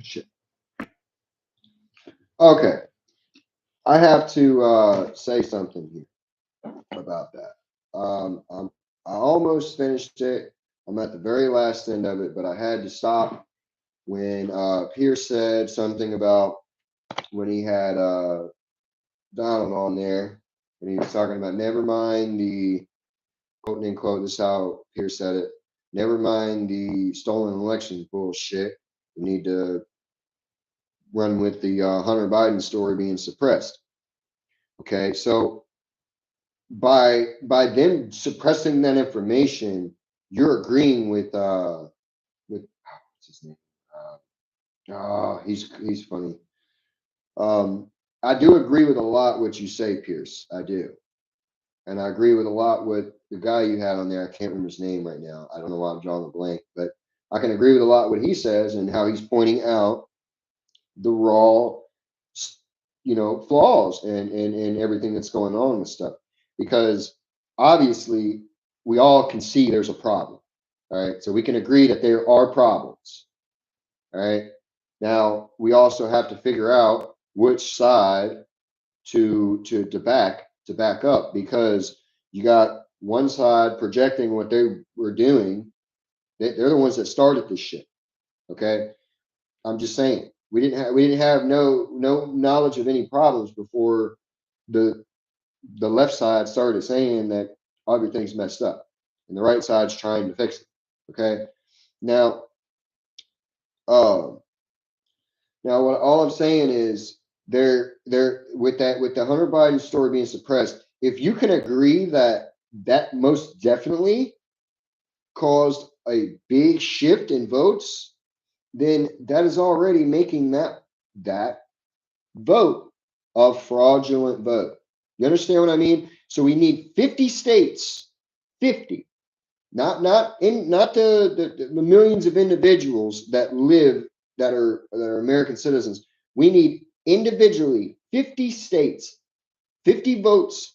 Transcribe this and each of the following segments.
Shit. Okay, I have to say something here about that. I almost finished it. I'm at the very last end of it, but I had to stop when Piers said something about when he had Donald on there, and he was talking about never mind the quote unquote. This is how Piers said it. Never mind the stolen elections bullshit. We need to run with the Hunter Biden story being suppressed. Okay, so by them suppressing that information, you're agreeing with what's his name? He's funny. I do agree with a lot what you say, Pierce. I do, and I agree with a lot with the guy you had on there. I can't remember his name right now. I don't know why I'm drawing a blank, but I can agree with a lot what he says and how he's pointing out the raw, flaws and everything that's going on with stuff. Because obviously, we all can see there's a problem. All right, so we can agree that there are problems. All right. Now we also have to figure out which side to back up because you got one side projecting what they were doing. They're the ones that started this shit. Okay. I'm just saying we didn't have no knowledge of any problems before the the left side started saying that everything's messed up and the right side's trying to fix it. Okay. Now, um, now what all I'm saying is they're with the Hunter Biden story being suppressed. If you can agree that that most definitely caused a big shift in votes, then that is already making that vote a fraudulent vote. You understand what I mean? So we need 50 states, 50, not the millions of individuals that live that are American citizens. We need individually 50 states, 50 votes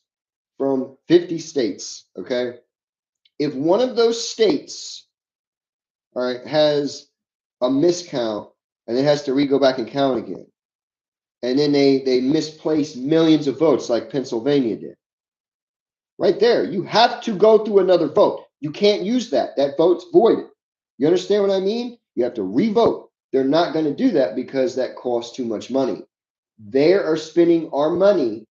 from 50 states. Okay. If one of those states, all right, has a miscount and it has to re go back and count again, and then they misplace millions of votes like Pennsylvania did. Right there, you have to go through another vote. You can't use that. That vote's voided. You understand what I mean? You have to revote. They're not going to do that because that costs too much money. They are spending our money.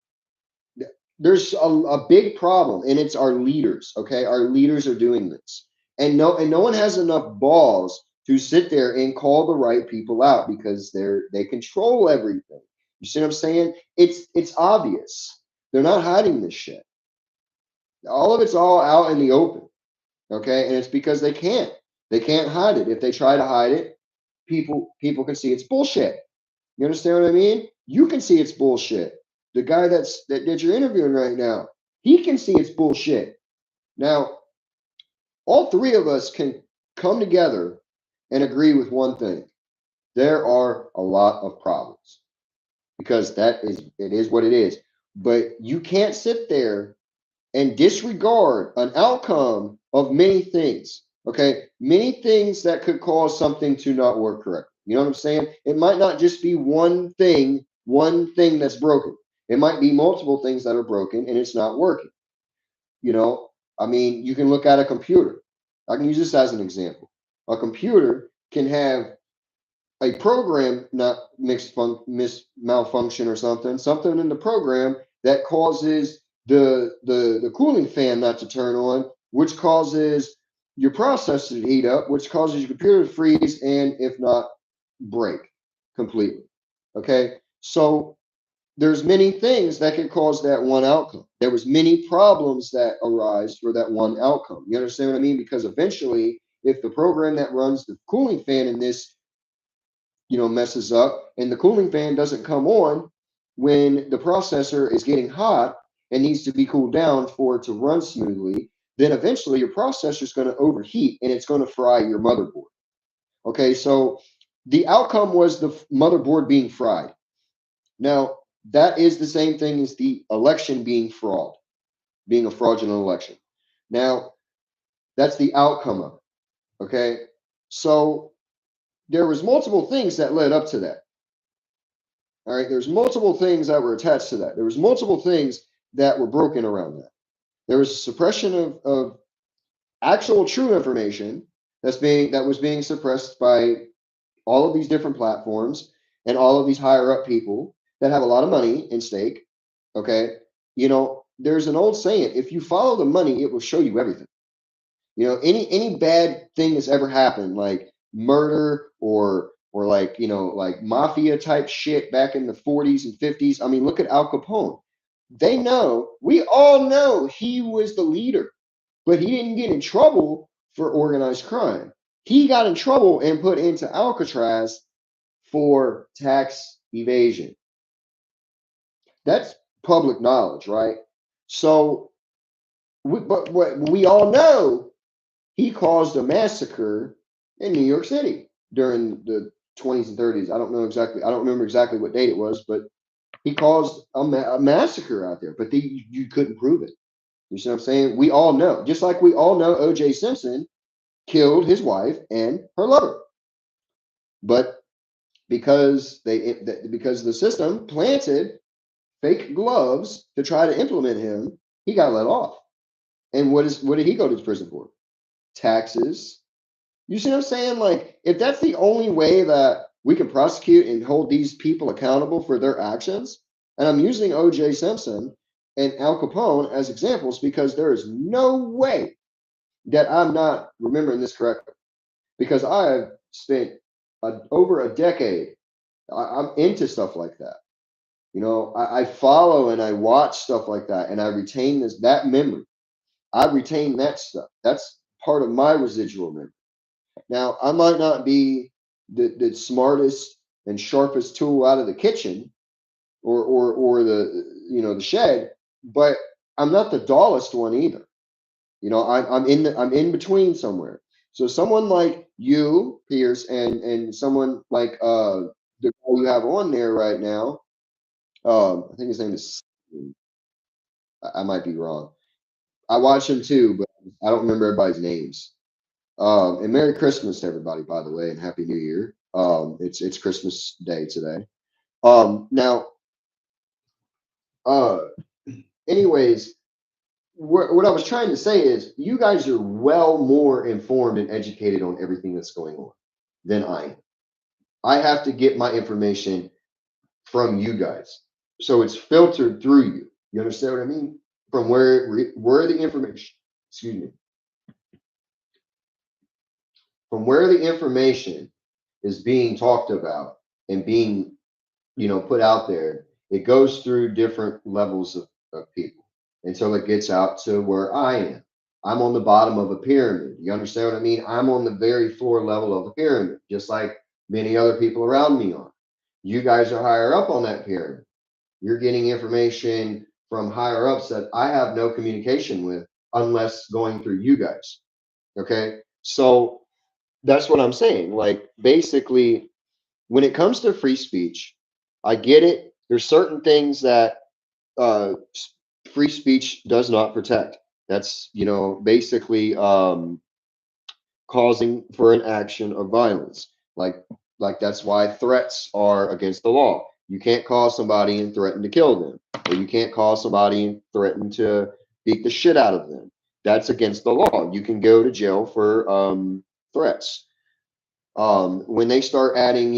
There's a big problem, and it's our leaders. Okay, our leaders are doing this, and no one has enough balls to sit there and call the right people out because they control everything. You see what I'm saying? It's obvious. They're not hiding this shit. All of it's all out in the open. Okay, and it's because they can't hide it. If they try to hide it, people can see it's bullshit. You understand what I mean? You can see it's bullshit. The guy that you're interviewing right now, he can see it's bullshit. Now, all three of us can come together and agree with one thing. There are a lot of problems because it is what it is. But you can't sit there and disregard an outcome of many things. Okay, many things that could cause something to not work correctly. You know what I'm saying? It might not just be one thing that's broken. It might be multiple things that are broken and it's not working. You know, I mean, you can look at a computer. I can use this as an example. A computer can have a program not malfunction or something in the program that causes the cooling fan not to turn on, which causes your processor to heat up, which causes your computer to freeze and if not break completely. Okay, so there's many things that can cause that one outcome. There was many problems that arise for that one outcome. You understand what I mean? Because eventually, if the program that runs the cooling fan in this messes up and the cooling fan doesn't come on when the processor is getting hot and needs to be cooled down for it to run smoothly, then eventually your processor is going to overheat and it's going to fry your motherboard. Okay, so the outcome was the motherboard being fried. Now, that is the same thing as the election being being a fraudulent election. Now, that's the outcome of it. Okay, so there was multiple things that led up to that. All right, there's multiple things that were attached to that. There was multiple things that were broken around that. There was suppression of actual true information that was being suppressed by all of these different platforms and all of these higher up people that have a lot of money in stake. Okay, there's an old saying: if you follow the money, it will show you everything. Any bad thing that's ever happened, like murder or like like mafia type shit back in the 40s and 50s. I mean, look at Al Capone. We all know he was the leader, but he didn't get in trouble for organized crime. He got in trouble and put into Alcatraz for tax evasion. That's public knowledge, right? So, but what we all know, he caused a massacre in New York City during the 20s and 30s. I don't know exactly. I don't remember exactly what date it was, but he caused a massacre out there. But you couldn't prove it. You see what I'm saying? We all know, just like we all know, O.J. Simpson killed his wife and her lover, but because the system planted fake gloves to try to implement him, he got let off. And what did he go to prison for? Taxes. You see what I'm saying? Like, if that's the only way that we can prosecute and hold these people accountable for their actions, and I'm using O.J. Simpson and Al Capone as examples because there is no way that I'm not remembering this correctly, because I have spent over a decade. I'm into stuff like that. I follow and I watch stuff like that, and I retain that memory. I retain that stuff. That's part of my residual memory. Now, I might not be the smartest and sharpest tool out of the kitchen or the shed, but I'm not the dullest one either. I'm in between somewhere. So someone like you, Piers, and someone like the guy you have on there right now, I think his name is. I might be wrong. I watch him too, but I don't remember everybody's names. And Merry Christmas to everybody, by the way, and Happy New Year. It's Christmas Day today. Now, uh, anyways, what I was trying to say is, you guys are well more informed and educated on everything that's going on than I am. I have to get my information from you guys, so it's filtered through you. You understand what I mean? From where the information, excuse me, from where the information is being talked about and being put out there, it goes through different levels of people until it gets out to where I am. I'm on the bottom of a pyramid. You understand what I mean? I'm on the very floor level of a pyramid, just like many other people around me are. You guys are higher up on that pyramid. You're getting information from higher ups that I have no communication with unless going through you guys. Okay. So that's what I'm saying. Like, basically, when it comes to free speech, I get it. There's certain things that uh, free speech does not protect. That's basically causing for an action of violence. Like that's why threats are against the law. You can't call somebody and threaten to kill them, or you can't call somebody and threaten to beat the shit out of them. That's against the law. You can go to jail for threats. When they start adding,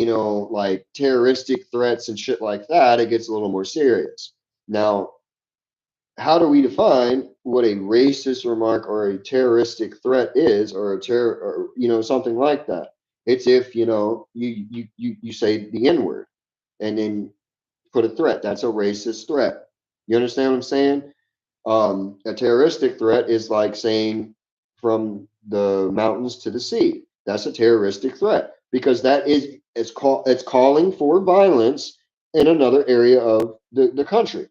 like terroristic threats and shit like that, it gets a little more serious. Now, how do we define what a racist remark or a terroristic threat is, or a terror, or something like that? It's if you say the N word and then put a threat. That's a racist threat. You understand what I'm saying? A terroristic threat is like saying from the mountains to the sea. That's a terroristic threat because it's calling for violence in another area of the country,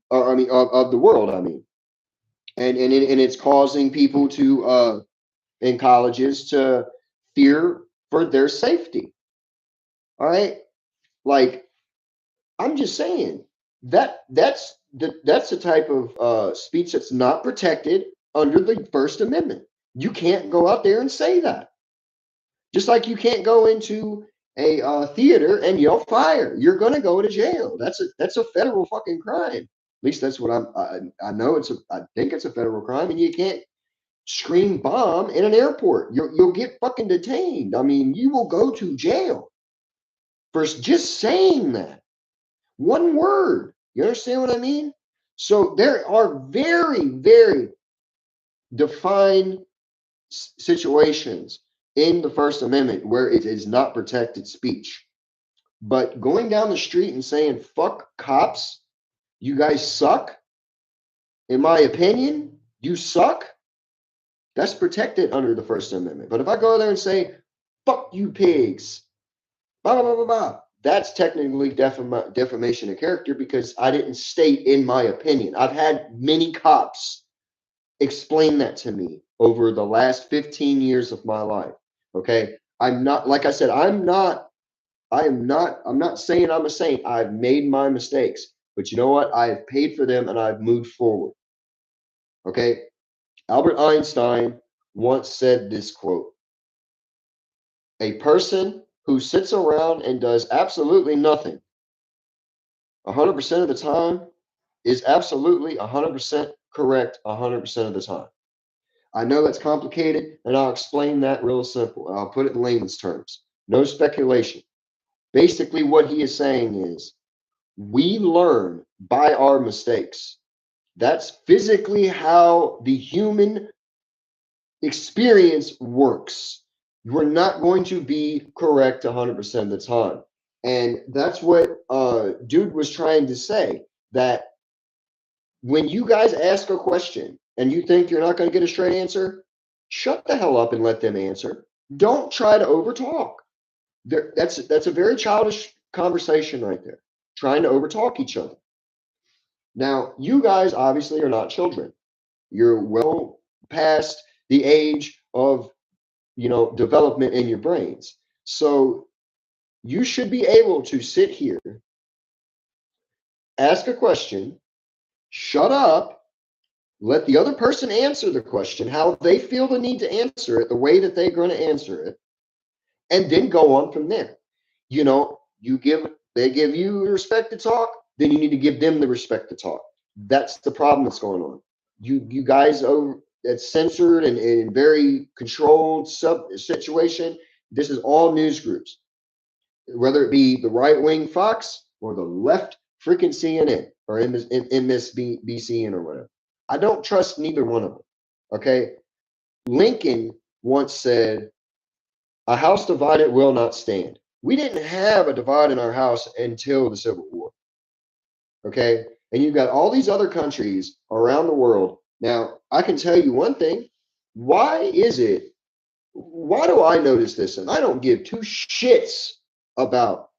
or I mean of the world. I mean, and it's causing people to in colleges to fear for their safety. All right, like, I'm just saying that's the type of speech that's not protected under the First Amendment. You can't go out there and say that. Just like you can't go into a theater and yell fire. You're going to go to jail. That's a federal fucking crime. At least that's what I know I think it's a federal crime, and you can't scream bomb in an airport. You'll get fucking detained. I mean, you will go to jail for just saying that one word. You understand what I mean? So there are very, very defined situations in the First Amendment where it is not protected speech. But going down the street and saying, fuck cops, you guys suck, in my opinion, you suck, that's protected under the First Amendment. But if I go there and say, fuck you pigs, blah, blah, blah, blah, blah, that's technically defamation of character because I didn't state in my opinion. I've had many cops explain that to me over the last 15 years of my life. Okay. I'm not, like I said, I'm not saying I'm a saint. I've made my mistakes, but you know what? I have paid for them and I've moved forward. Okay. Albert Einstein once said this quote: a person who sits around and does absolutely nothing 100% of the time is absolutely 100% correct 100% of the time. I know that's complicated, and I'll explain that real simple. I'll put it in layman's terms. No speculation. Basically, what he is saying is we learn by our mistakes. That's physically how the human experience works. You're not going to be correct 100% of the time. And that's what Dude was trying to say, that when you guys ask a question and you think you're not going to get a straight answer, shut the hell up and let them answer. Don't try to overtalk. That's a very childish conversation right there, trying to overtalk each other. Now, you guys obviously are not children. You're well past the age of, development in your brains. So you should be able to sit here, ask a question, shut up, let the other person answer the question, how they feel the need to answer it, the way that they're going to answer it, and then go on from there. They give you the respect to talk, then you need to give them the respect to talk. That's the problem that's going on. You guys are that's censored and very controlled situation. This is all news groups, whether it be the right wing Fox or the left freaking CNN or MSBCN or whatever. I don't trust neither one of them. Okay. Lincoln once said, a house divided will not stand. We didn't have a divide in our house until the Civil War. Okay. And you've got all these other countries around the world. Now, I can tell you one thing. Why do I notice this? And I don't give two shits about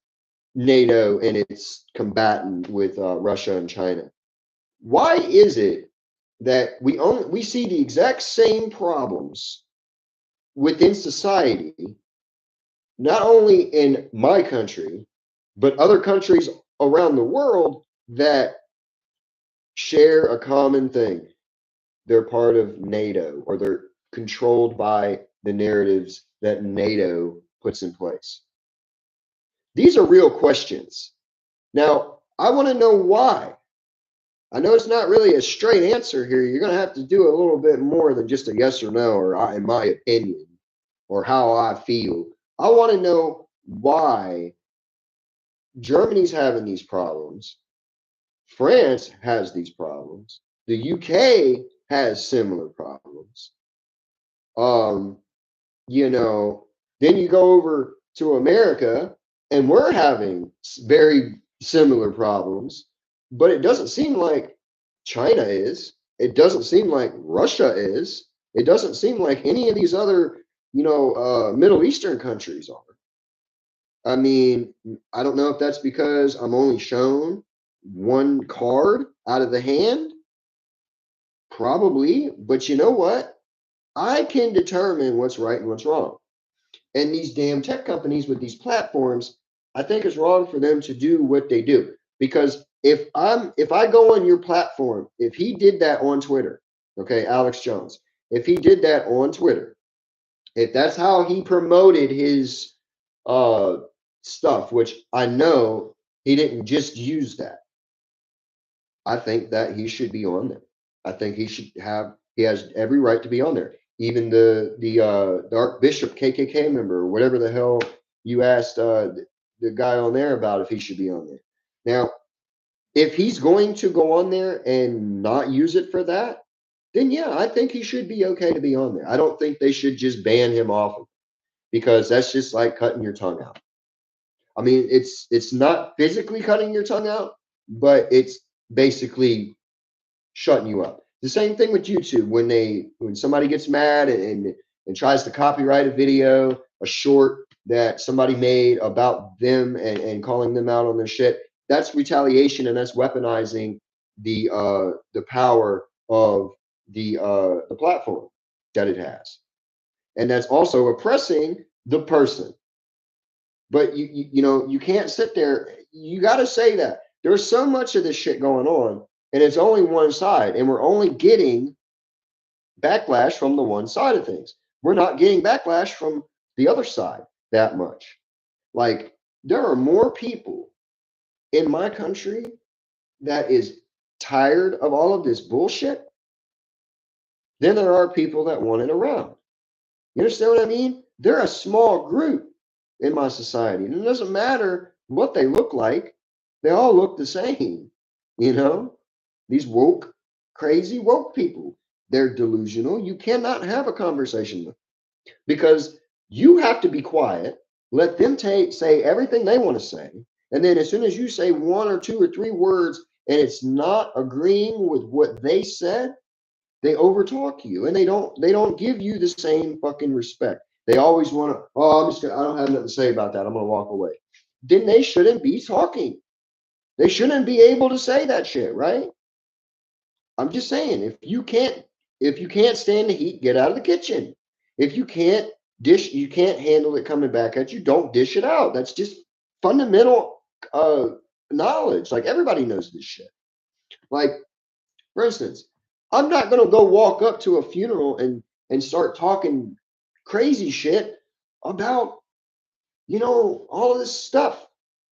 NATO and its combatant with Russia and China. Why is it that we see the exact same problems within society, not only in my country, but other countries around the world that share a common thing? They're part of NATO, or they're controlled by the narratives that NATO puts in place. These are real questions. Now, I want to know why. I know it's not really a straight answer here. You're going to have to do a little bit more than just a yes or no, or in my opinion, or how I feel. I want to know why Germany's having these problems. France has these problems. The UK has similar problems. Then you go over to America and we're having very similar problems, but it doesn't seem like China is. It doesn't seem like Russia is. It doesn't seem like any of these other, Middle Eastern countries are. I mean, I don't know if that's because I'm only shown one card out of the hand. Probably, but you know what? I can determine what's right and what's wrong. And these damn tech companies with these platforms, I think it's wrong for them to do what they do. Because if I go on your platform, if he did that on Twitter, okay, Alex Jones, if he did that on Twitter, If that's how he promoted his uh stuff, which I know he didn't just use that, I think that he should be on there. I think he has every right to be on there. Even the Archbishop KKK member or whatever the hell you asked the guy on there about if he should be on there. Now, if he's going to go on there and not use it for that, then yeah, I think he should be okay to be on there. I don't think they should just ban him off of it, because that's just like cutting your tongue out. I mean, it's not physically cutting your tongue out, but it's basically shutting you up. The same thing with YouTube when somebody gets mad and tries to copyright a video, a short that somebody made about them and calling them out on their shit. That's retaliation, and that's weaponizing the power of the platform that it has, and that's also oppressing the person. But you can't sit there. You got to say that there's so much of this shit going on, and it's only one side, and we're only getting backlash from the one side of things. We're not getting backlash from the other side that much. Like, there are more people in my country that is tired of all of this bullshit than there are people that want it around. You understand what I mean? They're a small group in my society. And it doesn't matter what they look like, they all look the same. You know, these woke, crazy woke people, they're delusional. You cannot have a conversation with them because you have to be quiet, let them say everything they want to say. And then as soon as you say one or two or three words and it's not agreeing with what they said, they overtalk you, and they don't give you the same fucking respect. They always want to, oh, I don't have nothing to say about that. I'm gonna walk away. Then they shouldn't be talking. They shouldn't be able to say that shit, right? I'm just saying, if you can't stand the heat, get out of the kitchen. If you can't handle it coming back at you, don't dish it out. That's just fundamental knowledge. Like, everybody knows this shit. Like, for instance, I'm not gonna go walk up to a funeral and start talking crazy shit about all of this stuff.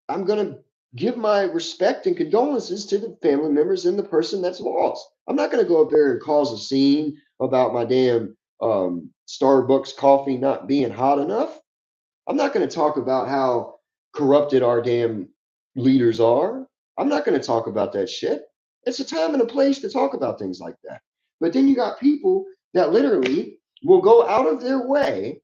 I'm gonna give my respect and condolences to the family members and the person that's lost. I'm not gonna go up there and cause a scene about my damn Starbucks coffee not being hot enough. I'm not gonna talk about how corrupted our damn leaders are. I'm not gonna talk about that shit. It's a time and a place to talk about things like that. But then you got people that literally will go out of their way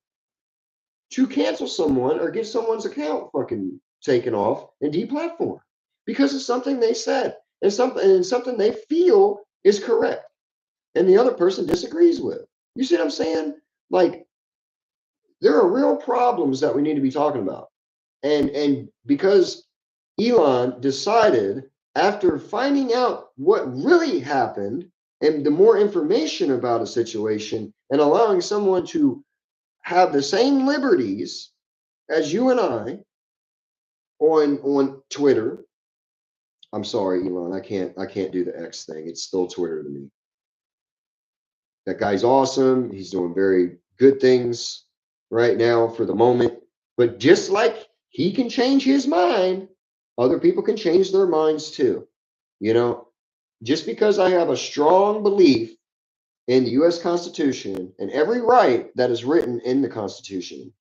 to cancel someone or get someone's account fucking taken off and deplatformed because it's something they said and something they feel is correct and the other person disagrees with. You see what I'm saying? Like, there are real problems that we need to be talking about. And because Elon decided, after finding out what really happened and the more information about a situation and allowing someone to have the same liberties as you and I on Twitter. I'm sorry, Elon, I can't do the X thing. It's still Twitter to me. That guy's awesome. He's doing very good things right now for the moment. But just like he can change his mind, other people can change their minds too. You know, just because I have a strong belief in the US Constitution and every right that is written in the Constitution,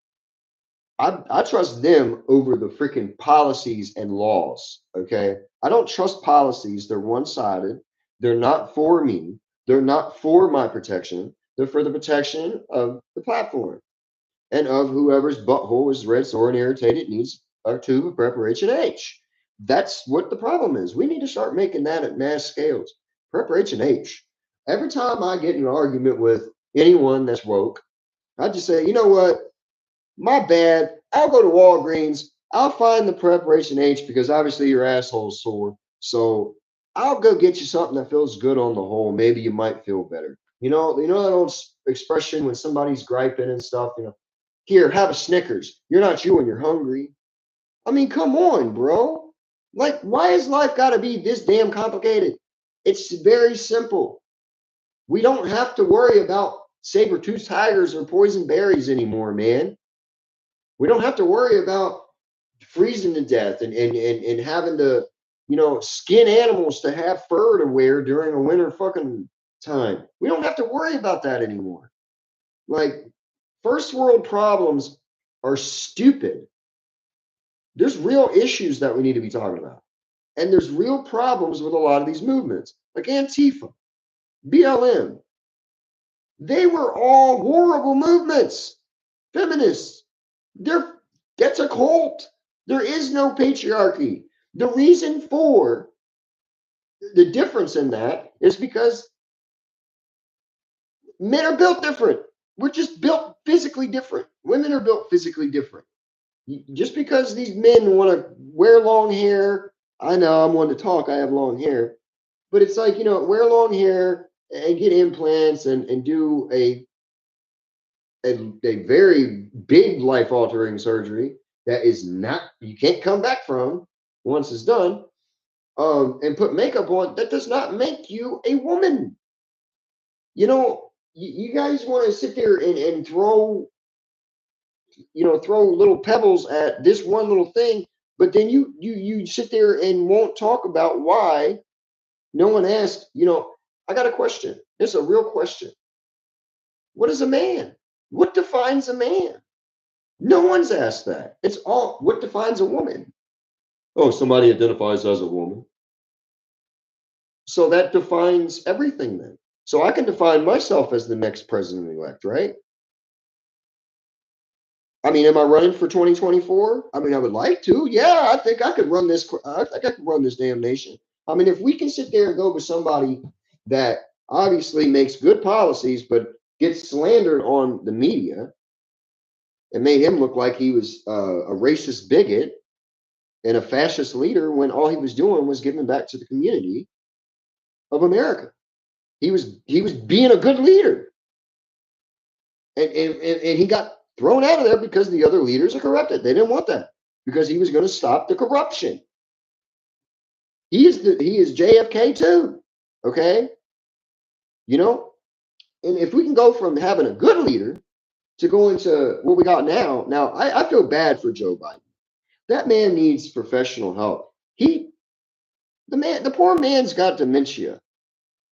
I trust them over the freaking policies and laws. Okay. I don't trust policies. They're one sided. They're not for me. They're not for my protection. They're for the protection of the platform and of whoever's butthole is red, sore, and irritated needs a tube of preparation H. That's what the problem is. We need to start making that at mass scales. Preparation H. Every time I get in an argument with anyone that's woke, I just say, you know what? My bad. I'll go to Walgreens. I'll find the preparation H because obviously your asshole's sore. So I'll go get you something that feels good on the whole. Maybe you might feel better. You know that old expression when somebody's griping and stuff. Here, have a Snickers. You're not you when you're hungry. I mean, come on, bro. Like, why has life got to be this damn complicated? It's very simple. We don't have to worry about saber-toothed tigers or poison berries anymore, man. We don't have to worry about freezing to death and having to, skin animals to have fur to wear during a winter fucking time. We don't have to worry about that anymore. Like, first world problems are stupid. There's real issues that we need to be talking about. And there's real problems with a lot of these movements, like Antifa, BLM. They were all horrible movements. Feminists, that's a cult. There is no patriarchy. The reason for the difference in that is because men are built different. We're just built physically different. Women are built physically different. Just because these men want to wear long hair, I know I'm one to talk, I have long hair, but it's like, wear long hair and get implants and do a very big life altering surgery that is not, you can't come back from once it's done, and put makeup on, that does not make you a woman. You guys want to sit there and throw, throw little pebbles at this one little thing, but then you sit there and won't talk about why no one asked. I got a question. It's a real question. What is a man? What defines a man? No one's asked that. It's all, what defines a woman? Oh, somebody identifies as a woman. So that defines everything then. So I can define myself as the next president-elect, right? I mean, am I running for 2024? I mean, I would like to. Yeah, I think I could run this. I think I could run this damn nation. I mean, if we can sit there and go with somebody that obviously makes good policies, but gets slandered on the media and made him look like he was a racist bigot and a fascist leader when all he was doing was giving back to the community of America. He was being a good leader. And he got thrown out of there because the other leaders are corrupted. They didn't want that because he was going to stop the corruption. He is JFK too. Okay. And if we can go from having a good leader to go into what we got now, I feel bad for Joe Biden. That man needs professional help. The poor man's got dementia.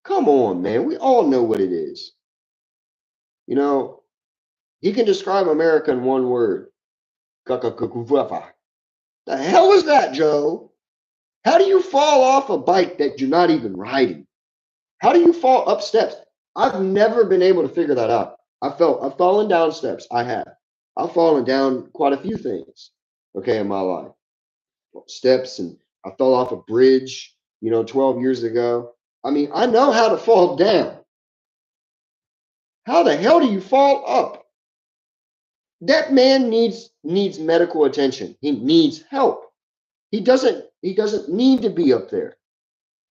Come on, man. We all know what it is. He can describe America in one word. The hell is that, Joe? How do you fall off a bike that you're not even riding? How do you fall up steps? I've never been able to figure that out. I've fallen down steps. I have. I've fallen down quite a few things, okay, in my life. Steps, and I fell off a bridge, 12 years ago. I mean, I know how to fall down. How the hell do you fall up? That man needs medical attention. He needs help. He doesn't need to be up there.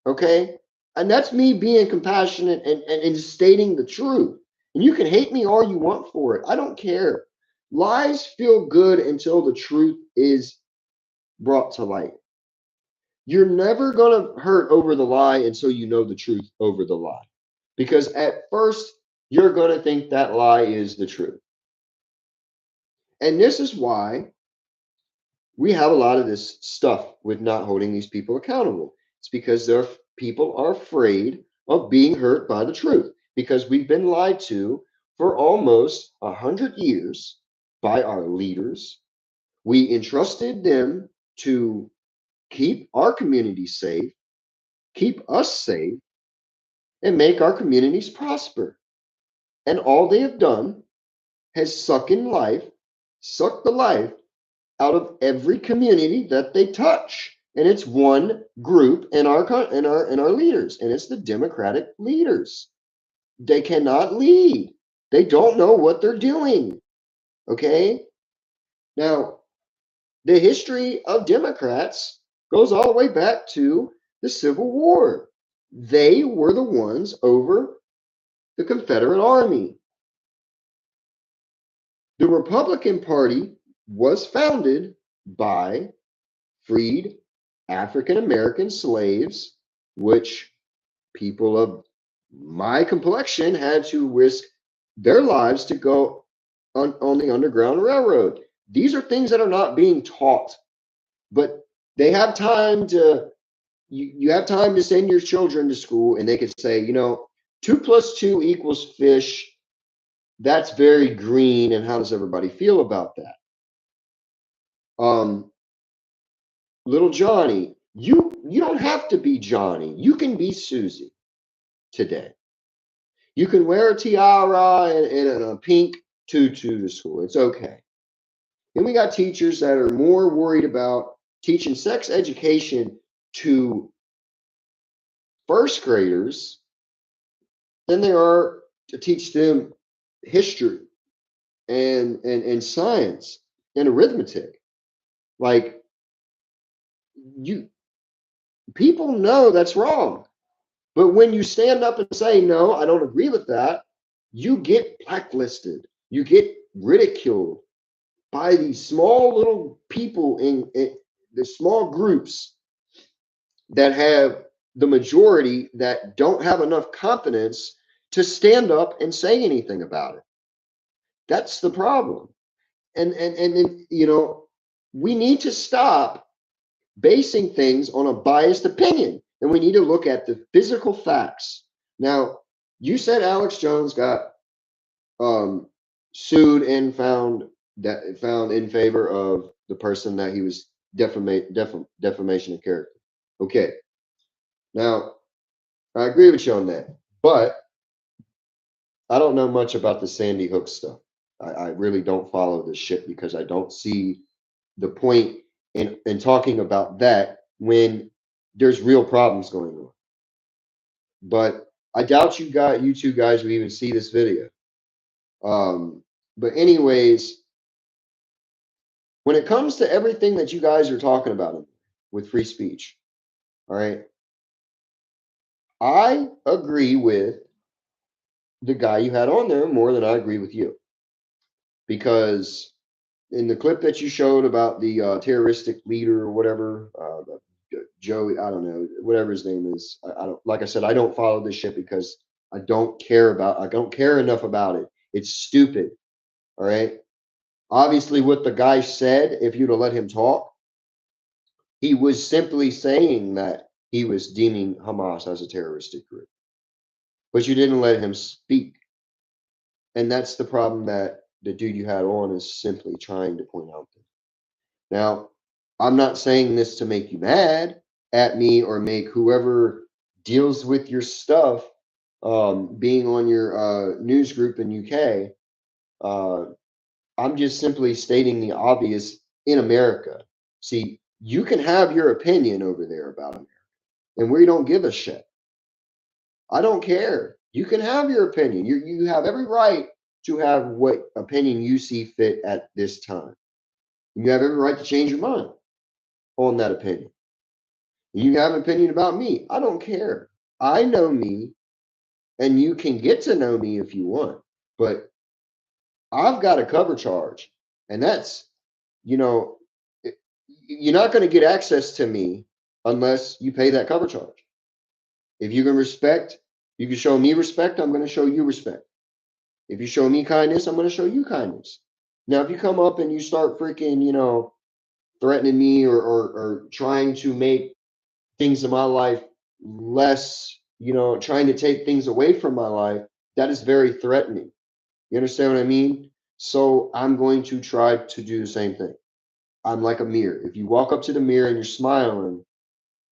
Okay? And that's me being compassionate and stating the truth. And you can hate me all you want for it. I don't care. Lies feel good until the truth is brought to light. You're never going to hurt over the lie until you know the truth over the lie. Because at first, you're going to think that lie is the truth. And this is why we have a lot of this stuff with not holding these people accountable. It's because people are afraid of being hurt by the truth, because we've been lied to for almost 100 years by our leaders. We entrusted them to keep our communities safe, keep us safe, and make our communities prosper. And all they have done has sucked the life out of every community that they touch. And it's one group in our leaders, and it's the Democratic leaders. They cannot lead. They don't know what they're doing. Okay? Now, the history of Democrats goes all the way back to the Civil War. They were the ones over the Confederate Army. The Republican Party was founded by freed African American slaves, which people of my complexion had to risk their lives to go on the Underground Railroad. These are things that are not being taught, but they have time to, you have time to send your children to school and they could say, 2 + 2 = fish. That's very green. And how does everybody feel about that? Little Johnny, you don't have to be Johnny. You can be Susie today. You can wear a tiara and a pink tutu to school. It's okay. And we got teachers that are more worried about teaching sex education to first graders than they are to teach them history and science and arithmetic. Like, you people know that's wrong. But when you stand up and say, no, I don't agree with that, you get blacklisted. You get ridiculed by these small little people in the small groups that have the majority that don't have enough confidence to stand up and say anything about it. That's the problem. And we need to stop basing things on a biased opinion, and we need to look at the physical facts. Now, you said Alex Jones got um, sued and found in favor of the person that he was defamation of character. Okay, now I agree with you on that, but I don't know much about the Sandy Hook stuff. I really don't follow this shit because I don't see the point in talking about that when there's real problems going on. But I doubt you two guys will even see this video. But anyways, when it comes to everything that you guys are talking about with free speech, all right, I agree with the guy you had on there more than I agree with you. Because in the clip that you showed about the terroristic leader or whatever, Joey, I don't know, whatever his name is. I don't, like I said, I don't follow this shit because I don't care enough about it. It's stupid. All right. Obviously, what the guy said, if you'd have let him talk, he was simply saying that he was deeming Hamas as a terroristic group. But you didn't let him speak. And that's the problem that the dude you had on is simply trying to point out. Now, I'm not saying this to make you mad at me or make whoever deals with your stuff being on your news group in UK. I'm just simply stating the obvious in America. See, you can have your opinion over there about America, and we don't give a shit. I don't care. You can have your opinion. You have every right to have what opinion you see fit at this time. You have every right to change your mind on that opinion. You have an opinion about me. I don't care. I know me, and you can get to know me if you want. But I've got a cover charge, and that's, you know, you're not going to get access to me unless you pay that cover charge. If you can show me respect, I'm going to show you respect. If you show me kindness, I'm going to show you kindness. Now, if you come up and you start freaking, threatening me or trying to make things in my life less, trying to take things away from my life, that is very threatening. You understand what I mean? So I'm going to try to do the same thing. I'm like a mirror. If you walk up to the mirror and you're smiling,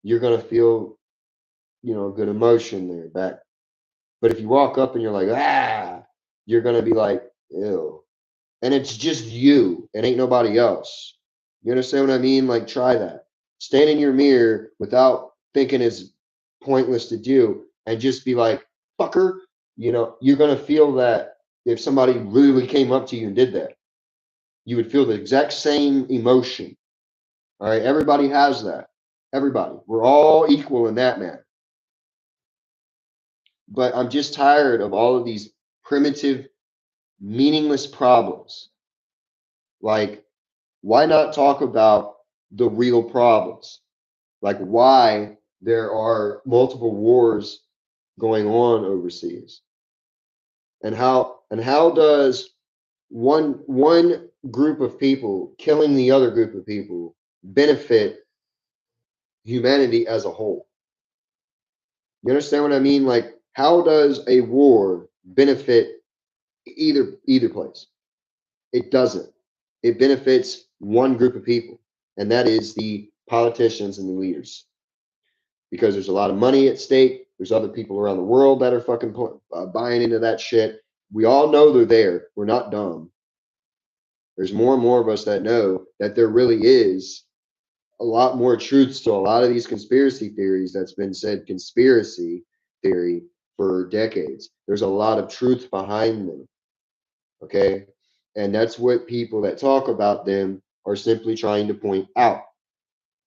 you're going to feel, good emotion there back. But if you walk up and you're like, you're going to be like, ew. And it's just you. It ain't nobody else. You understand what I mean? Like, try that. Stand in your mirror without thinking it's pointless to do and just be like, fucker, you're going to feel that if somebody literally came up to you and did that, you would feel the exact same emotion. All right. Everybody has that. Everybody. We're all equal in that manner. But I'm just tired of all of these primitive, meaningless problems. Like, why not talk about the real problems? Like why there are multiple wars going on overseas. And how does one group of people killing the other group of people benefit humanity as a whole? You understand what I mean? Like, how does a war benefit either place? It doesn't. It benefits one group of people, and that is the politicians and the leaders, because there's a lot of money at stake. There's other people around the world that are fucking buying into that shit. We all know they're there. We're not dumb. There's more and more of us that know that there really is a lot more truths to a lot of these conspiracy theories that's been said conspiracy theory for decades. There's a lot of truth behind them. Okay. And that's what people that talk about them are simply trying to point out.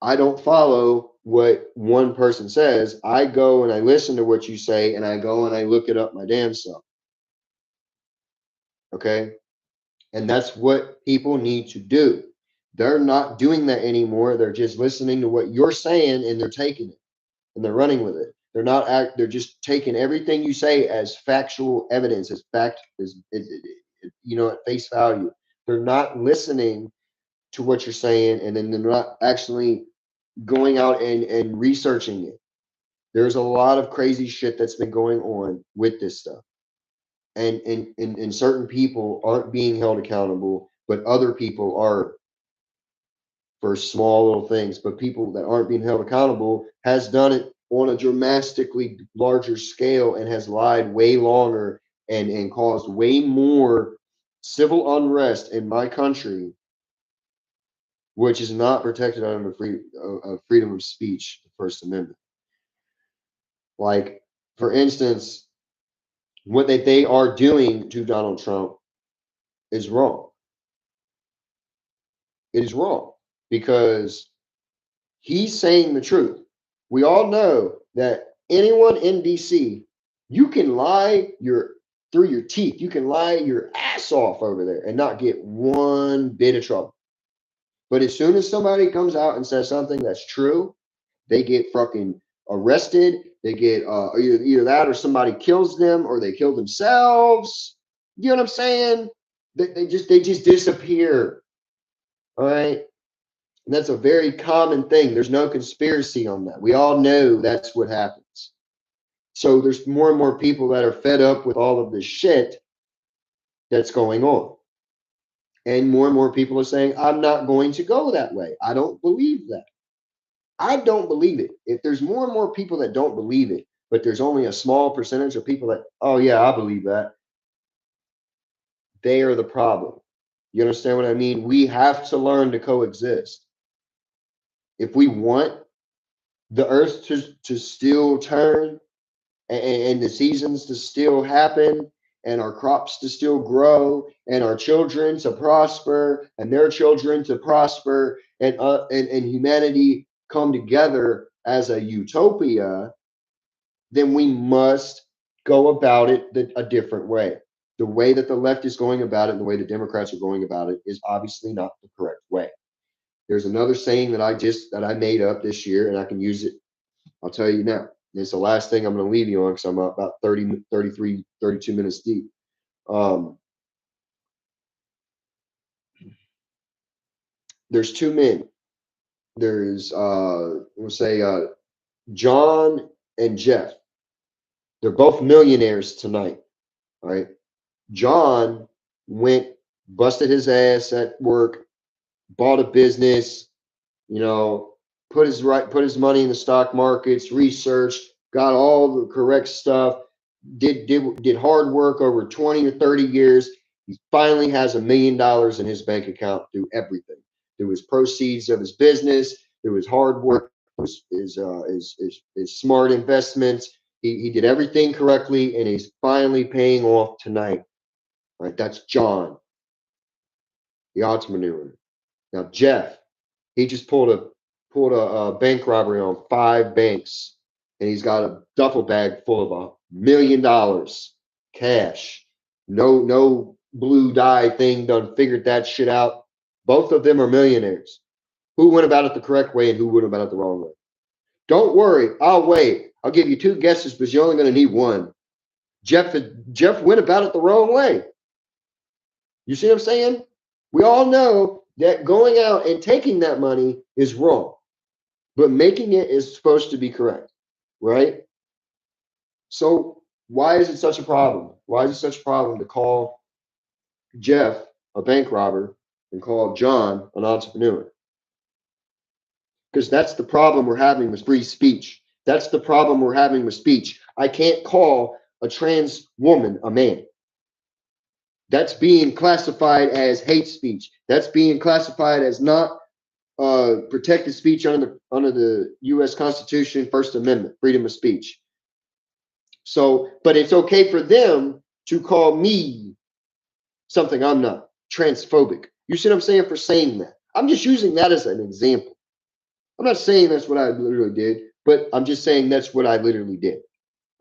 I don't follow what one person says. I go and I listen to what you say, and I go and I look it up my damn self. Okay. And that's what people need to do. They're not doing that anymore. They're just listening to what you're saying, and they're taking it and they're running with it. They're just taking everything you say as factual evidence, as fact, at face value. They're not listening to what you're saying, and then they're not actually going out and researching it. There's a lot of crazy shit that's been going on with this stuff. And certain people aren't being held accountable, but other people are, for small little things. But people that aren't being held accountable has done it on a dramatically larger scale and has lied way longer and caused way more civil unrest in my country, which is not protected under freedom of speech, the First Amendment. Like, for instance, what they are doing to Donald Trump is wrong. It is wrong because he's saying the truth. We all know that anyone in DC, you can lie through your teeth. You can lie your ass off over there and not get one bit of trouble. But as soon as somebody comes out and says something that's true, they get fucking arrested. They get either that or somebody kills them or they kill themselves. You know what I'm saying? They just disappear. All right. And that's a very common thing. There's no conspiracy on that. We all know that's what happens. So there's more and more people that are fed up with all of this shit that's going on. And more people are saying, I'm not going to go that way. I don't believe that. I don't believe it. If there's more and more people that don't believe it, but there's only a small percentage of people that, oh yeah, I believe that, they are the problem. You understand what I mean? We have to learn to coexist. If we want the earth to still turn and the seasons to still happen and our crops to still grow and our children to prosper and their children to prosper and humanity come together as a utopia, then we must go about it a different way. The way that the left is going about it and the way the Democrats are going about it is obviously not the correct way. There's another saying that I made up this year, and I can use it. I'll tell you now. It's the last thing I'm going to leave you on because I'm about 30, 33, 32 minutes deep. There's two men. There's we'll say John and Jeff. They're both millionaires tonight. All right. John went, busted his ass at work, bought a business, put his money in the stock markets, researched, got all the correct stuff, did hard work over 20 or 30 years. He finally has $1 million in his bank account through everything, through his proceeds of his business, through his hard work, his smart investments. He did everything correctly, and he's finally paying off tonight. Right, that's John, the entrepreneur. Now Jeff, he just pulled a bank robbery on 5 banks, and he's got a duffel bag full of $1 million cash. No blue dye thing done figured that shit out. Both of them are millionaires. Who went about it the correct way and who went about it the wrong way? Don't worry, I'll wait. I'll give you 2 guesses, but you're only going to need one. Jeff went about it the wrong way. You see what I'm saying? We all know that going out and taking that money is wrong, but making it is supposed to be correct, right? So why is it such a problem? Why is it such a problem to call Jeff a bank robber and call John an entrepreneur? Because that's the problem we're having with free speech. That's the problem we're having with speech. I can't call a trans woman a man. That's being classified as hate speech. That's being classified as not protected speech under the U.S. Constitution, First Amendment, freedom of speech. So, but it's okay for them to call me something I'm not, transphobic. You see what I'm saying for saying that? I'm just using that as an example. I'm not saying that's what I literally did, but I'm just saying that's what I literally did.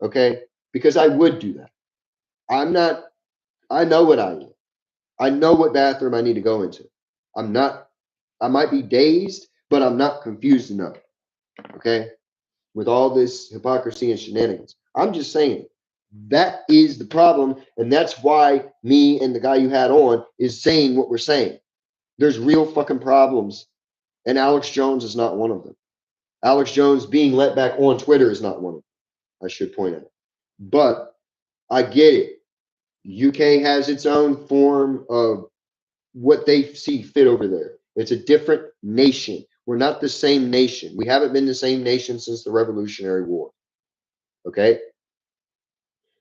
Okay? Because I would do that. I'm not, I know what I am. I know what bathroom I need to go into. I'm not, I might be dazed, but I'm not confused enough. Okay? With all this hypocrisy and shenanigans. I'm just saying that is the problem. And that's why me and the guy you had on is saying what we're saying. There's real fucking problems. And Alex Jones is not one of them. Alex Jones being let back on Twitter is not one of them, I should point out. But I get it. UK has its own form of what they see fit over there. It's a different nation. We're not the same nation. We haven't been the same nation since the Revolutionary War. Okay?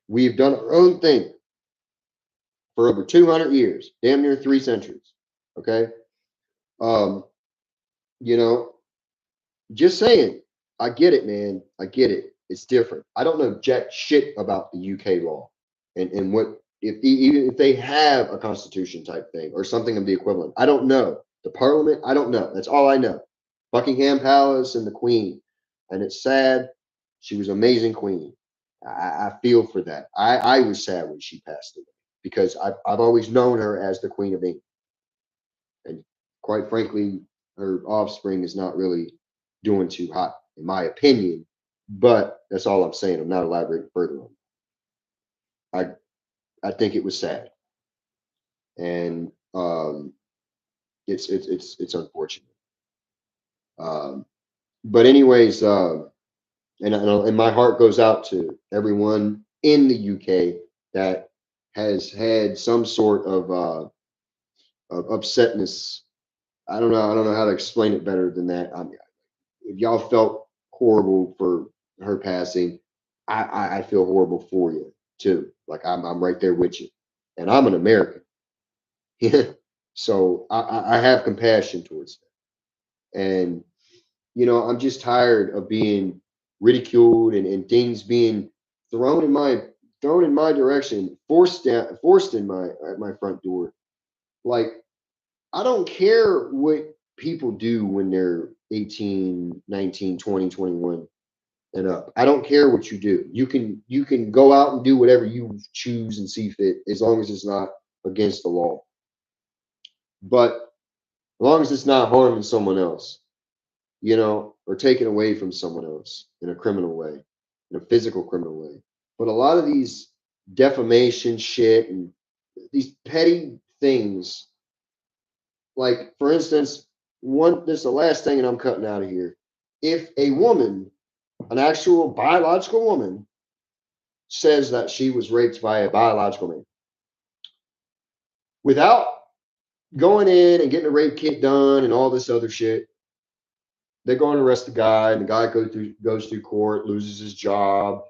We've done our own thing for over 200 years, damn near 3 centuries. Okay? Um, you know, just saying, I get it, man. I get it. It's different. I don't know jack shit about the UK law and what if even if they have a constitution type thing or something of the equivalent. I don't know. The parliament, I don't know. That's all I know. Buckingham Palace and the Queen. And it's sad. She was an amazing queen. I feel for that. I was sad when she passed away because I've always known her as the Queen of England. And quite frankly, her offspring is not really doing too hot, in my opinion. But that's all I'm saying. I'm not elaborating further on it. I think it was sad, and it's unfortunate. Um, but anyways, and my heart goes out to everyone in the UK that has had some sort of upsetness. I don't know. I don't know how to explain it better than that. If y'all felt horrible for her passing, I feel horrible for you too. Like I'm right there with you, and I'm an American, so I have compassion towards that. And I'm just tired of being ridiculed and things being thrown in my thrown in my direction, forced in my at my front door. Like I don't care what people do when they're 18, 19, 20, 21 and up. I don't care what you do. You can go out and do whatever you choose and see fit as long as it's not against the law. But as long as it's not harming someone else, or taken away from someone else in a criminal way, in a physical criminal way. But a lot of these defamation shit and these petty things, like for instance, this is the last thing and I'm cutting out of here. If a woman, an actual biological woman, says that she was raped by a biological man, without going in and getting a rape kit done and all this other shit, they're going to arrest the guy, and the guy goes through court, loses his job,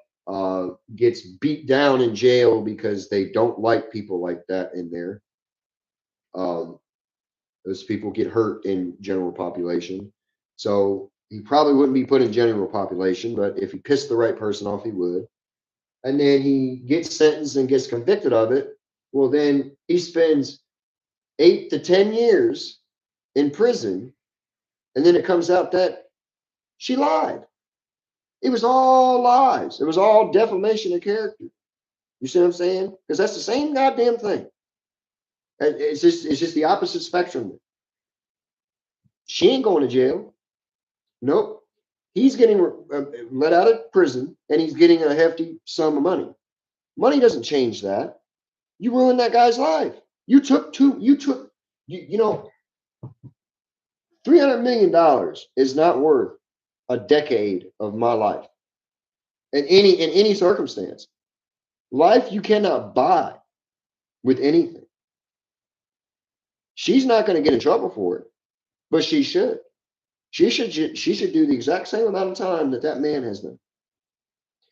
gets beat down in jail because they don't like people like that in there. Those people get hurt in general population, so he probably wouldn't be put in general population, but if he pissed the right person off, he would. And then he gets sentenced and gets convicted of it. Well, then he spends 8 to 10 years in prison, and then it comes out that she lied. It was all lies. It was all defamation of character. You see what I'm saying? Because that's the same goddamn thing. It's just the opposite spectrum. She ain't going to jail. Nope. He's getting let out of prison, and he's getting a hefty sum of money. Money doesn't change that. You ruined that guy's life. You know, $300 million is not worth a decade of my life in any circumstance. Life you cannot buy with anything. She's not going to get in trouble for it, but she should. She should do the exact same amount of time that that man has done,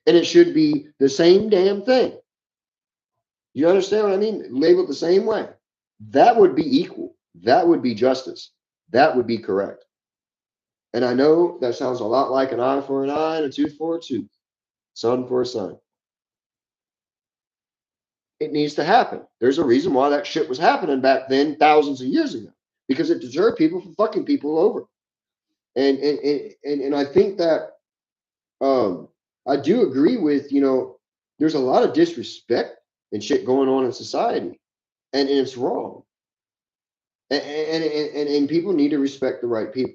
and it should be the same damn thing. You understand what I mean? Labeled the same way. That would be equal. That would be justice. That would be correct. And I know that sounds a lot like an eye for an eye and a tooth for a tooth, son for a son. It needs to happen. There's a reason why that shit was happening back then, thousands of years ago, because it deterred people from fucking people over. And I think that I do agree with, there's a lot of disrespect and shit going on in society, and it's wrong. And people need to respect the right people.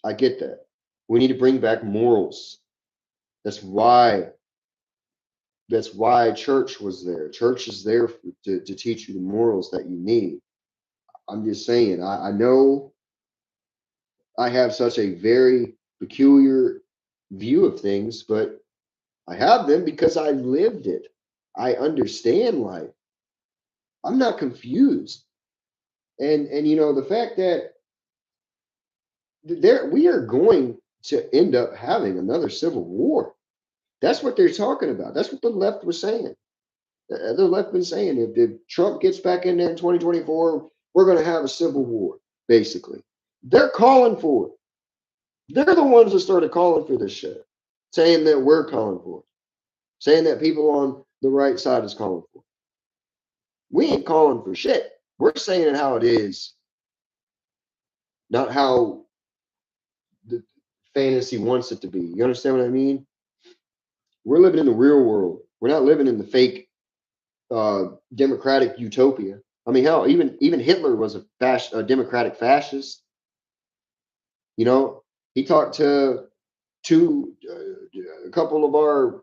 I get that. We need to bring back morals. That's why church was there. Church is there to teach you the morals that you need. I'm just saying, I know I have such a very peculiar view of things, but I have them because I lived it. I understand life. I'm not confused. And the fact that we are going to end up having another civil war. That's what they're talking about. That's what the left was saying. The left been saying if Trump gets back in there in 2024, we're going to have a civil war, basically. They're calling for it. They're the ones that started calling for this shit, saying that we're calling for it, saying that people on the right side is calling for it. We ain't calling for shit. We're saying it how it is, not how the fantasy wants it to be. You understand what I mean? We're living in the real world. We're not living in the fake democratic utopia. I mean, hell, even Hitler was a democratic fascist. He talked to a couple of our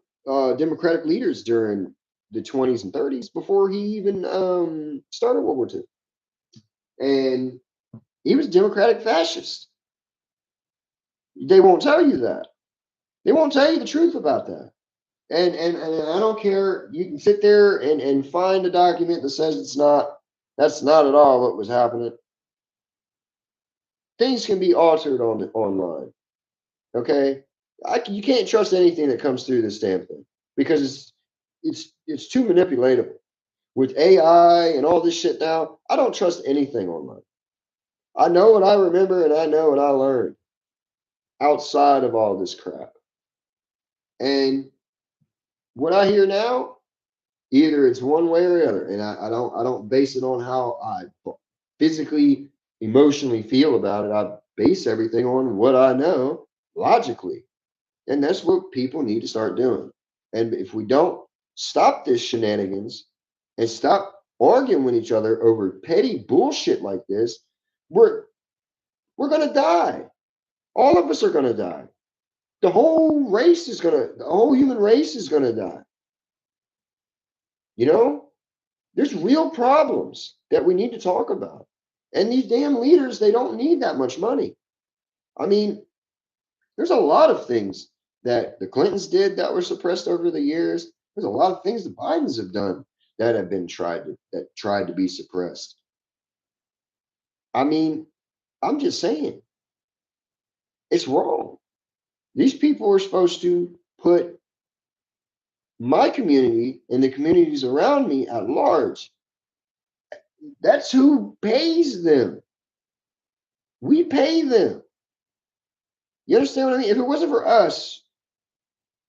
democratic leaders during the 20s and 30s before he even started World War II, and he was a democratic fascist. They won't tell you that. They won't tell you the truth about that. And I don't care. You can sit there and find a document that says it's not. That's not at all what was happening. Things can be altered online. Okay, you can't trust anything that comes through this damn thing because it's too manipulatable. With AI and all this shit now, I don't trust anything online. I know what I remember and I know what I learned outside of all this crap. And what I hear now, either it's one way or the other, and I don't base it on how I physically, emotionally feel about it. I base everything on what I know logically, and that's what people need to start doing. And if we don't stop this shenanigans and stop arguing with each other over petty bullshit like this, we're gonna die. All of us are gonna die. The whole human race is gonna die. There's real problems that we need to talk about. And these damn leaders, they don't need that much money. I mean, there's a lot of things that the Clintons did that were suppressed over the years. There's a lot of things the Bidens have done that have been tried to be suppressed. I mean, I'm just saying, it's wrong. These people are supposed to put my community and the communities around me at large. That's who pays them. We pay them. You understand what I mean? If it wasn't for us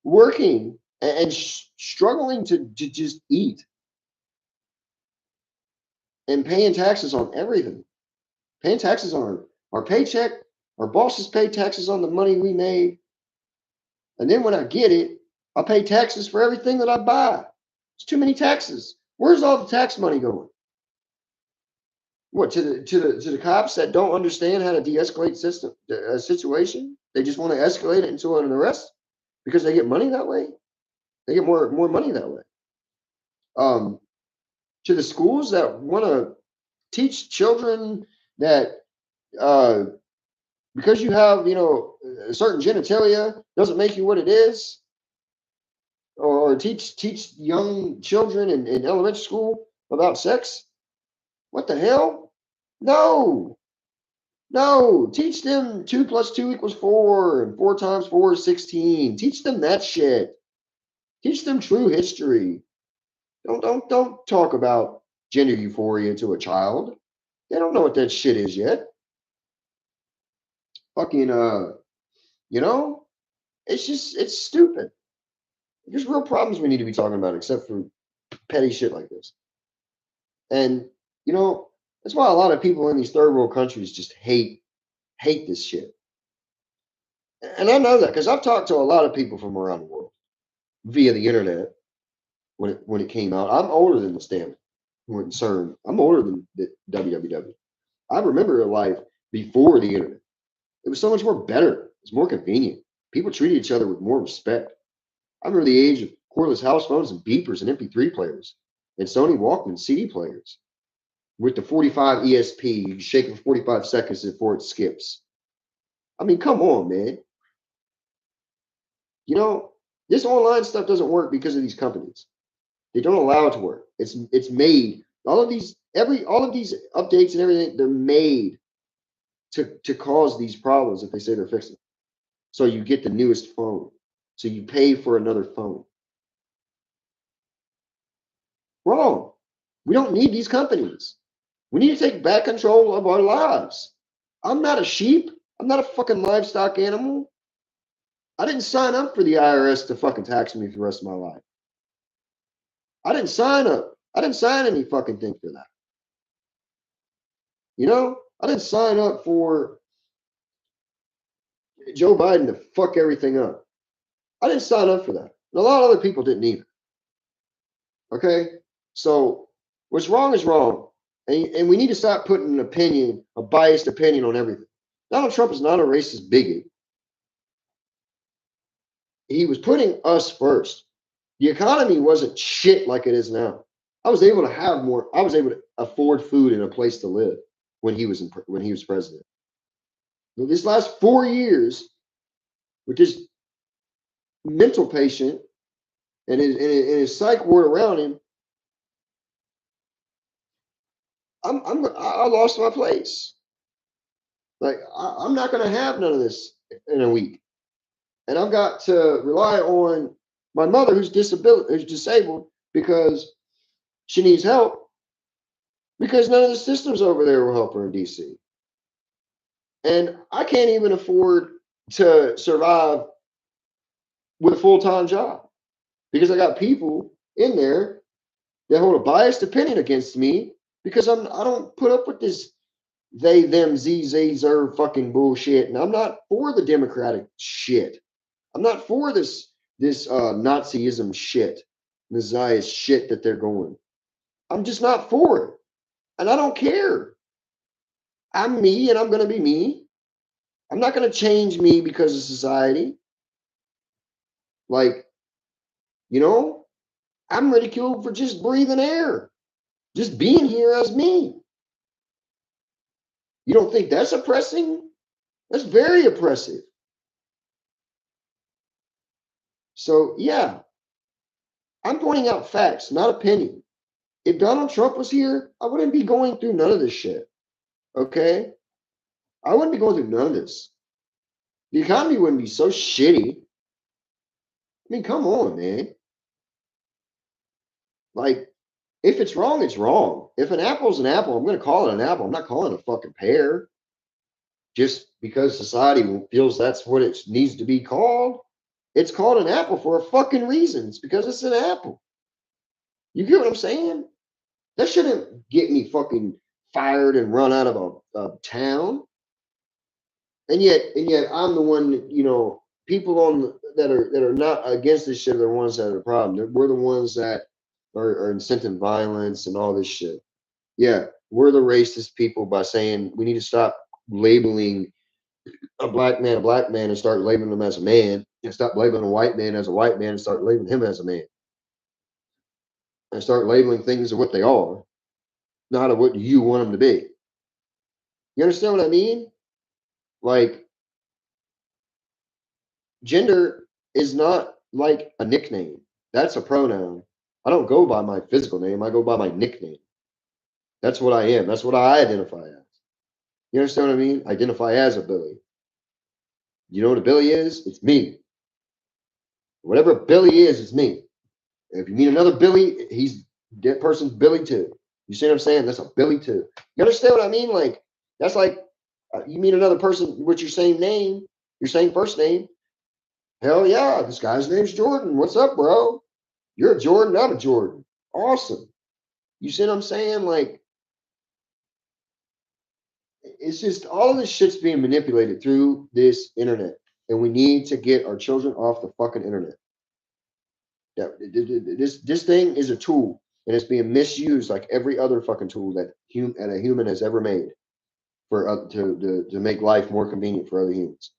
working and struggling to just eat and paying taxes on everything, paying taxes on our paycheck, our bosses pay taxes on the money we made. And then when I get it, I pay taxes for everything that I buy. It's too many taxes. Where's all the tax money going? What, to the cops that don't understand how to de-escalate a situation? They just want to escalate it into an arrest because they get money that way. They get more money that way. um, to the schools that want to teach children that uh, because you have, a certain genitalia doesn't make you what it is, or teach young children in elementary school about sex. What the hell? No, no. Teach them 2 + 2 = 4, and 4 × 4 is 16. Teach them that shit. Teach them true history. Don't talk about gender euphoria to a child. They don't know what that shit is yet. Fucking you know, it's stupid. There's real problems we need to be talking about, except for petty shit like this. And you know, that's why a lot of people in these third world countries just hate this shit. And I know that because I've talked to a lot of people from around the world via the internet when it came out. I'm older than the Stanley when CERN. I'm older than the www. I remember life before the internet. It was so much more better. It's more convenient. People treated each other with more respect. I remember the age of cordless house phones and beepers and MP3 players and Sony Walkman CD players with the 45 ESP. You shake it for 45 seconds before it skips. I mean, come on, man. This online stuff doesn't work because of these companies. They don't allow it to work. It's made. All of these updates and everything, they're made to cause these problems if they say they're fixing it. So you get the newest phone. So you pay for another phone. Wrong. We don't need these companies. We need to take back control of our lives. I'm not a sheep. I'm not a fucking livestock animal. I didn't sign up for the IRS to fucking tax me for the rest of my life. I didn't sign up. I didn't sign any fucking thing for that. I didn't sign up for Joe Biden to fuck everything up. I didn't sign up for that. And a lot of other people didn't either. Okay? So what's wrong is wrong. And we need to stop putting an opinion, a biased opinion on everything. Donald Trump is not a racist bigot. He was putting us first. The economy wasn't shit like it is now. I was able to have more. I was able to afford food and a place to live when he was president. These last 4 years, with this mental patient and his psych ward around him, I lost my place. Like I'm not going to have none of this in a week, and I've got to rely on my mother who's disabled because she needs help because none of the systems over there will help her in DC. And I can't even afford to survive with a full-time job because I got people in there that hold a biased opinion against me because I don't put up with this they, them, zer fucking bullshit. And I'm not for the Democratic shit. I'm not for this Nazism shit, the Zionist shit that they're going. I'm just not for it. And I don't care. I'm me and I'm going to be me. I'm not going to change me because of society. Like, I'm ridiculed for just breathing air, just being here as me. You don't think that's oppressing? That's very oppressive. So, yeah, I'm pointing out facts, not opinion. If Donald Trump was here, I wouldn't be going through none of this shit. Okay? I wouldn't be going through none of this. The economy wouldn't be so shitty. I mean, come on, man. Like, if it's wrong, it's wrong. If an apple's an apple, I'm going to call it an apple. I'm not calling it a fucking pear. Just because society feels that's what it needs to be called. It's called an apple for a fucking reason. It's because it's an apple. You get what I'm saying? That shouldn't get me fucking fired and run out of a town. And yet I'm the one, people that are not against this shit are the ones that are the problem. We're the ones that are inciting violence and all this shit. Yeah, we're the racist people by saying we need to stop labeling a black man and start labeling him as a man, and stop labeling a white man as a white man and start labeling him as a man. and start labeling things of what they are, not of what you want them to be. You understand what I mean? Like, gender is not like a nickname. That's a pronoun. I don't go by my physical name. I go by my nickname. That's what I am. That's what I identify as. You understand what I mean? Identify as a Billy. You know what a Billy is? It's me. Whatever Billy is, it's me. If you meet another Billy, he's that person's Billy too. You see what I'm saying? That's a Billy too. You understand what I mean? Like, that's like you meet another person with your same name, your same first name. Hell yeah, this guy's name's Jordan. What's up, bro? You're a Jordan, I'm a Jordan. Awesome. You see what I'm saying? Like, it's just all of this shit's being manipulated through this internet. And we need to get our children off the fucking internet. Yeah, this thing is a tool, and it's being misused like every other fucking tool that a human has ever made for to make life more convenient for other humans.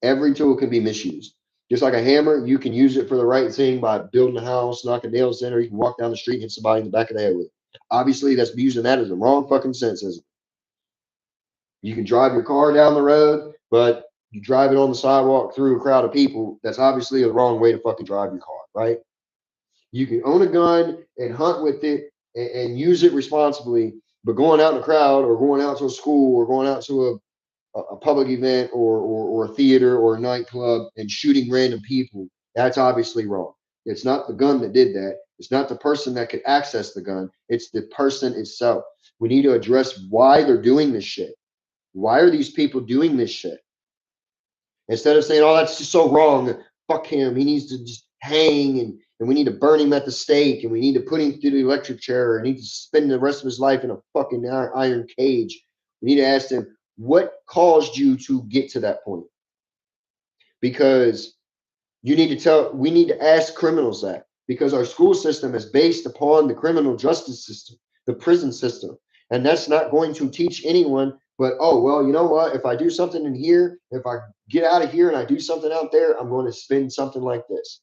Every tool can be misused. Just like a hammer, you can use it for the right thing by building a house, knocking nails in, or you can walk down the street and hit somebody in the back of the head with it. Obviously, that's using that as the wrong fucking sense, isn't it? You can drive your car down the road, but you drive it on the sidewalk through a crowd of people. That's obviously the wrong way to fucking drive your car, right? You can own a gun and hunt with it and use it responsibly, but going out in a crowd or going out to a school or going out to a public event or a theater or a nightclub and shooting random people, that's obviously wrong. It's not the gun that did that. It's not the person that could access the gun. It's the person itself. We need to address why they're doing this shit. Why are these people doing this shit? Instead of saying, oh, that's just so wrong. Fuck him. He needs to just hang and we need to burn him at the stake and we need to put him through the electric chair and he needs to spend the rest of his life in a fucking iron cage. We need to ask them, what caused you to get to that point? Because we need to ask criminals that, because our school system is based upon the criminal justice system, the prison system. And that's not going to teach anyone, but, oh, well, you know what? If I do something in here, if I get out of here and I do something out there, I'm going to spend something like this.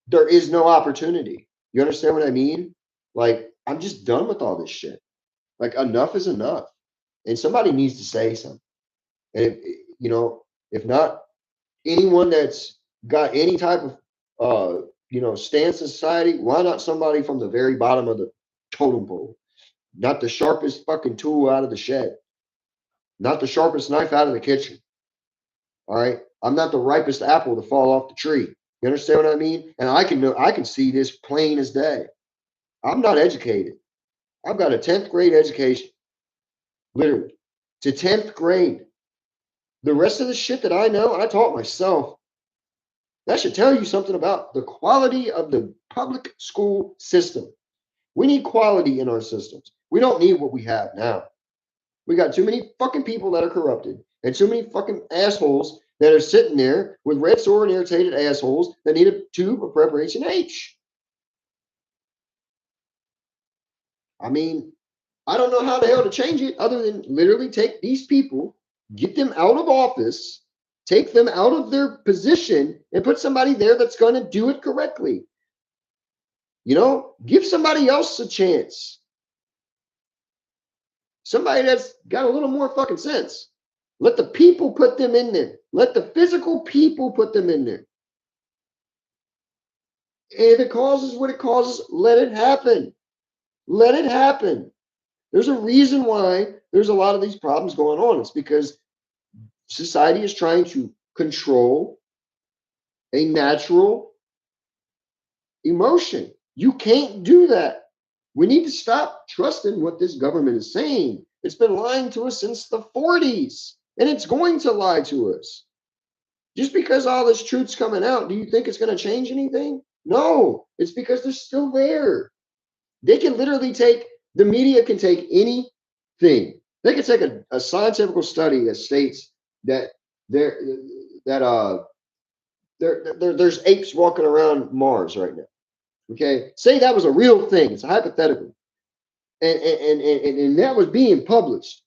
There is no opportunity. You understand what I mean? Like, I'm just done with all this shit. Like, enough is enough. And somebody needs to say something. And, if not anyone that's got any type of, stance in society, why not somebody from the very bottom of the totem pole? Not the sharpest fucking tool out of the shed. Not the sharpest knife out of the kitchen. All right. I'm not the ripest apple to fall off the tree. You understand what I mean? And I can see this plain as day. I'm not educated. I've got a 10th grade education. Literally. To 10th grade. The rest of the shit that I know, I taught myself. That should tell you something about the quality of the public school system. We need quality in our systems. We don't need what we have now. We got too many fucking people that are corrupted and too many fucking assholes that are sitting there with red sore and irritated assholes that need a tube of preparation H. I mean, I don't know how the hell to change it other than literally take these people, get them out of office, take them out of their position, and put somebody there that's going to do it correctly. Give somebody else a chance. Somebody that's got a little more fucking sense. Let the people put them in there. Let the physical people put them in there. If it causes what it causes, let it happen. Let it happen. There's a reason why there's a lot of these problems going on. It's because society is trying to control a natural emotion. You can't do that. We need to stop trusting what this government is saying. It's been lying to us since the 40s, and it's going to lie to us. Just because all this truth's coming out, do you think it's going to change anything? No, it's because they're still there. They can literally the media can take anything. They can take a scientific study that states that there's apes walking around Mars right now. Okay, say that was a real thing. It's a hypothetical, and that was being published.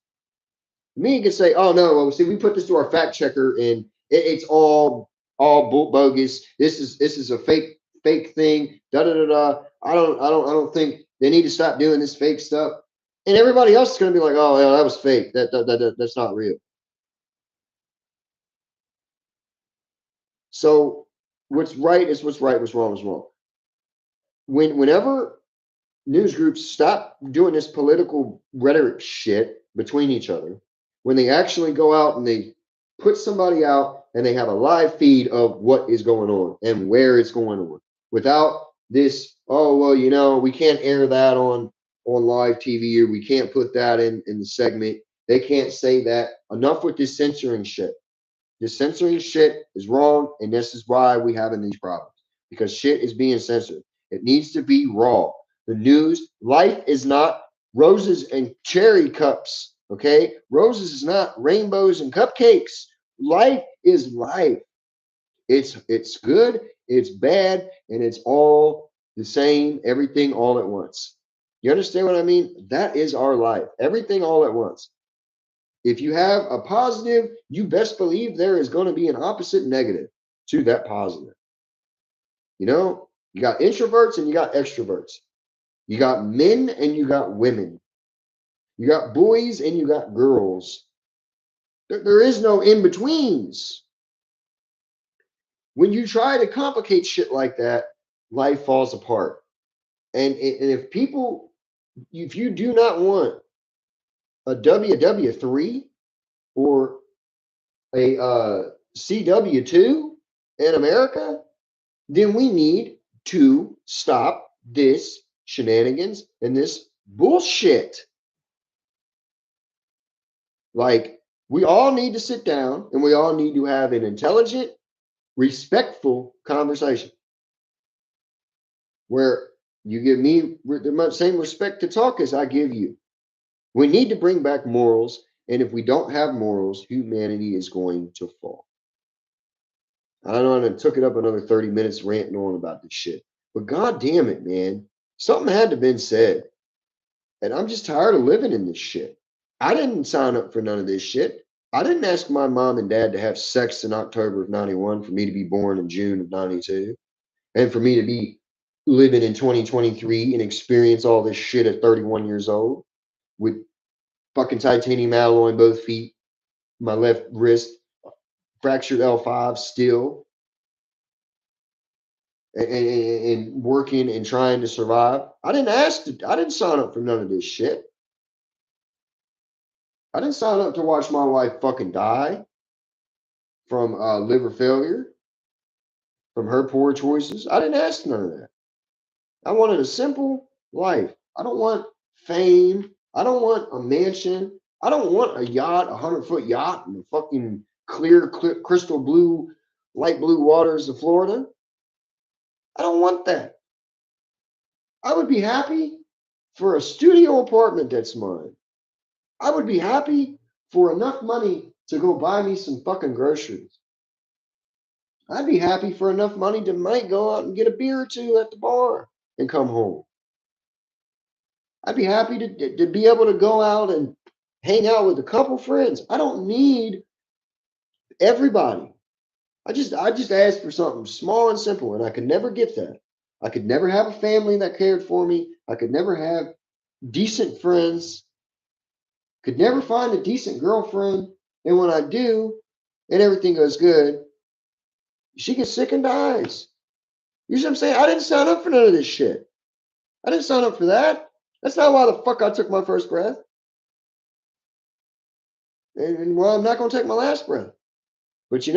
Me can say, oh no, well, see, we put this to our fact checker, and it's all bogus. This is a fake fake thing. Da da da da. I don't think they need to stop doing this fake stuff. And everybody else is going to be like, oh, yeah, that was fake. That's not real. So what's right is what's right. What's wrong is wrong. Whenever news groups stop doing this political rhetoric shit between each other, when they actually go out and they put somebody out and they have a live feed of what is going on and where it's going on without this, oh, well, we can't air that on live TV, or we can't put that in the segment. They can't say that. Enough with this censoring shit. This censoring shit is wrong, and this is why we having these problems, because shit is being censored. It needs to be raw. The news, life is not roses and cherry cups, okay? Roses is not rainbows and cupcakes. Life is life. It's good, it's bad, and it's all the same, everything all at once. You understand what I mean? That is our life. Everything all at once. If you have a positive, you best believe there is going to be an opposite negative to that positive. You got introverts and you got extroverts. You got men and you got women. You got boys and you got girls. There is no in betweens. When you try to complicate shit like that, life falls apart. And if you do not want a WW3 or a CW2 in America, then we need to stop this shenanigans and this bullshit. Like, we all need to sit down and we all need to have an intelligent, respectful conversation where you give me the same respect to talk as I give you. We need to bring back morals. And if we don't have morals, humanity is going to fall. I don't know, I took it up another 30 minutes ranting on about this shit. But god damn it, man. Something had to been said. And I'm just tired of living in this shit. I didn't sign up for none of this shit. I didn't ask my mom and dad to have sex in October of 91 for me to be born in June of 92. And for me to be living in 2023 and experience all this shit at 31 years old with fucking titanium alloy in both feet, my left wrist, fractured L5 still, and working and trying to survive. I didn't sign up for none of this shit. I didn't sign up to watch my wife fucking die from liver failure, from her poor choices. I didn't ask none of that. I wanted a simple life. I don't want fame. I don't want a mansion. I don't want a yacht, 100-foot yacht in the fucking clear, crystal blue, light blue waters of Florida. I don't want that. I would be happy for a studio apartment that's mine. I would be happy for enough money to go buy me some fucking groceries. I'd be happy for enough money to might go out and get a beer or two at the bar and come home. I'd be happy to be able to go out and hang out with a couple friends. I don't need everybody. I just asked for something small and simple, and I could never get that. I could never have a family that cared for me. I could never have decent friends. Could never find a decent girlfriend. And when I do, and everything goes good, she gets sick and dies. You see what I'm saying? I didn't sign up for none of this shit. I didn't sign up for that. That's not why the fuck I took my first breath. And well, I'm not going to take my last breath. But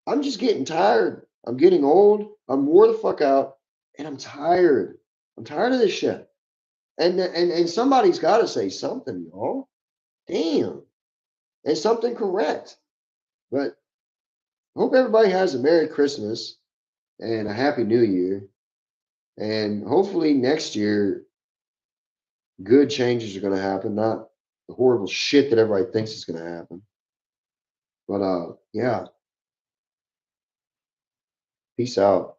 I'm just getting tired. I'm getting old. I'm wore the fuck out. And I'm tired. I'm tired of this shit. And somebody's got to say something, y'all. Damn. And something correct. But I hope everybody has a Merry Christmas and a Happy New Year. And hopefully next year, good changes are going to happen, not the horrible shit that everybody thinks is going to happen. But yeah. Peace out.